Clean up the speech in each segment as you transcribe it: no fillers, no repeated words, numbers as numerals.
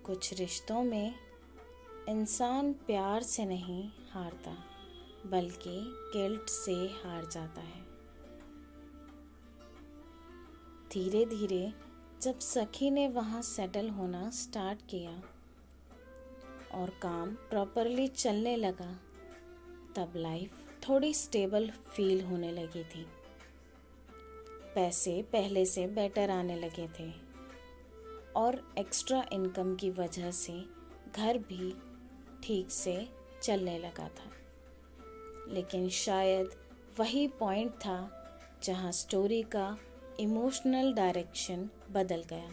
कुछ रिश्तों में इंसान प्यार से नहीं हारता बल्कि गिल्ट से हार जाता है। धीरे धीरे जब सखी ने वहाँ सेटल होना स्टार्ट किया और काम प्रॉपरली चलने लगा, तब लाइफ थोड़ी स्टेबल फील होने लगी थी। पैसे पहले से बेटर आने लगे थे और एक्स्ट्रा इनकम की वजह से घर भी ठीक से चलने लगा था। लेकिन शायद वही पॉइंट था जहां स्टोरी का इमोशनल डायरेक्शन बदल गया,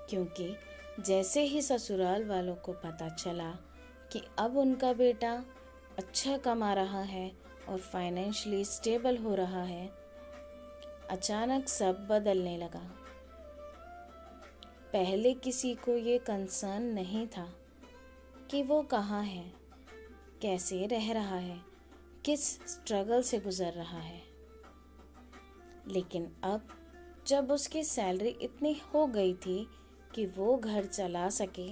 क्योंकि जैसे ही ससुराल वालों को पता चला कि अब उनका बेटा अच्छा कमा रहा है और फाइनेंशियली स्टेबल हो रहा है, अचानक सब बदलने लगा। पहले किसी को ये कंसर्न नहीं था कि वो कहाँ है, कैसे रह रहा है, किस स्ट्रगल से गुजर रहा है। लेकिन अब जब उसकी सैलरी इतनी हो गई थी कि वो घर चला सके,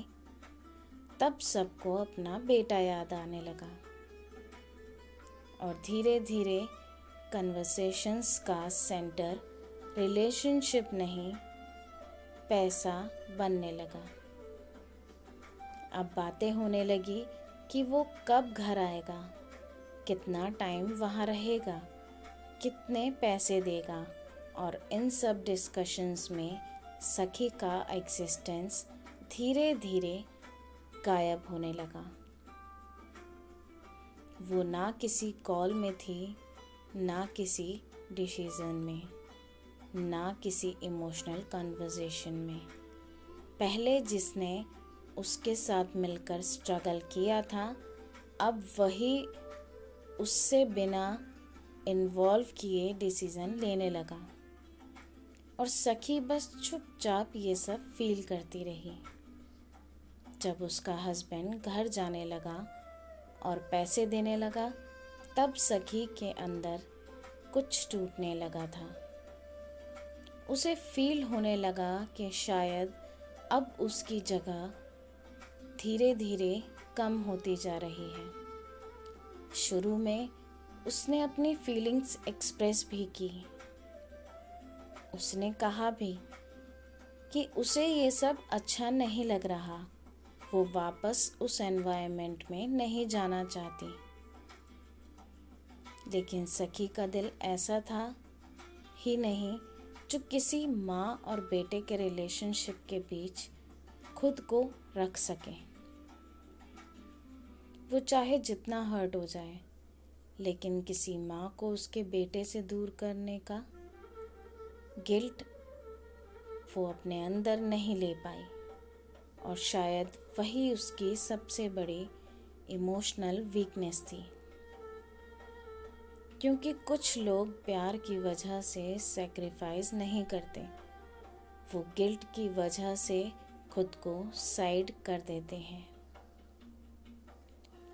तब सबको अपना बेटा याद आने लगा और धीरे धीरे कन्वर्सेशंस का सेंटर रिलेशनशिप नहीं, पैसा बनने लगा। अब बातें होने लगी कि वो कब घर आएगा, कितना टाइम वहाँ रहेगा, कितने पैसे देगा, और इन सब डिस्कशंस में सखी का एग्जिस्टेंस धीरे धीरे गायब होने लगा। वो ना किसी कॉल में थी, ना किसी डिसीजन में, ना किसी इमोशनल कन्वर्सेशन में। पहले जिसने उसके साथ मिलकर स्ट्रगल किया था, अब वही उससे बिना इन्वॉल्व किए डिसीजन लेने लगा और सखी बस चुपचाप ये सब फील करती रही। जब उसका हस्बैंड घर जाने लगा और पैसे देने लगा, तब सखी के अंदर कुछ टूटने लगा था। उसे फील होने लगा कि शायद अब उसकी जगह धीरे धीरे कम होती जा रही है। शुरू में उसने अपनी फीलिंग्स एक्सप्रेस भी की। उसने कहा भी कि उसे ये सब अच्छा नहीं लग रहा, वो वापस उस एनवायरनमेंट में नहीं जाना चाहती। लेकिन सखी का दिल ऐसा था ही नहीं जो किसी माँ और बेटे के रिलेशनशिप के बीच खुद को रख सके। वो चाहे जितना हर्ट हो जाए, लेकिन किसी माँ को उसके बेटे से दूर करने का गिल्ट वो अपने अंदर नहीं ले पाई, और शायद वही उसकी सबसे बड़ी इमोशनल वीकनेस थी। क्योंकि कुछ लोग प्यार की वजह से सैक्रिफाइस नहीं करते, वो गिल्ट की वजह से खुद को साइड कर देते हैं।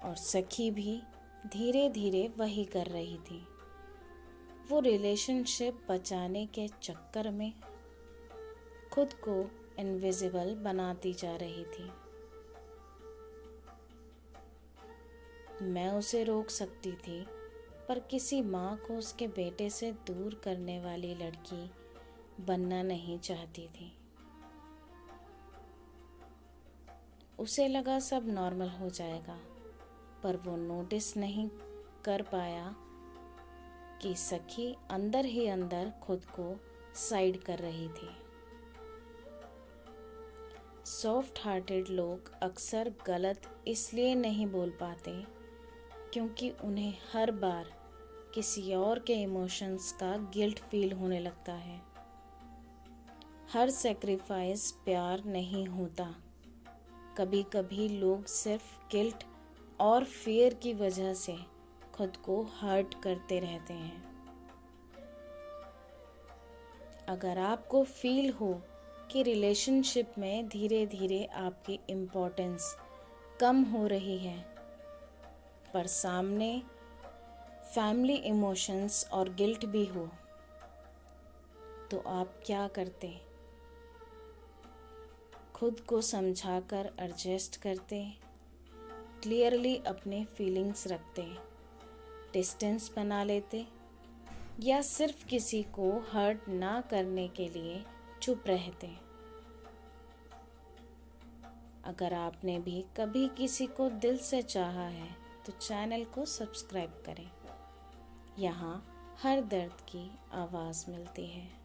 और सखी भी धीरे धीरे वही कर रही थी। वो रिलेशनशिप बचाने के चक्कर में खुद को इनविजिबल बनाती जा रही थी। मैं उसे रोक सकती थी, पर किसी माँ को उसके बेटे से दूर करने वाली लड़की बनना नहीं चाहती थी। उसे लगा सब नॉर्मल हो जाएगा, पर वो नोटिस नहीं कर पाया कि सखी अंदर ही अंदर खुद को साइड कर रही थी। सॉफ्ट हार्टेड लोग अक्सर गलत इसलिए नहीं बोल पाते क्योंकि उन्हें हर बार किसी और के इमोशंस का गिल्ट फील होने लगता है। हर सेक्रीफाइस प्यार नहीं होता। कभी कभी लोग सिर्फ गिल्ट और फियर की वजह से खुद को हर्ट करते रहते हैं। अगर आपको फील हो कि रिलेशनशिप में धीरे धीरे आपकी इम्पोर्टेंस कम हो रही है, पर सामने फैमिली इमोशंस और गिल्ट भी हो, तो आप क्या करते? खुद को समझाकर एडजस्ट करते, क्लियरली अपने फीलिंग्स रखते, डिस्टेंस बना लेते, या सिर्फ किसी को हर्ट ना करने के लिए चुप रहते। अगर आपने भी कभी किसी को दिल से चाहा है तो चैनल को सब्सक्राइब करें। यहाँ हर दर्द की आवाज़ मिलती है।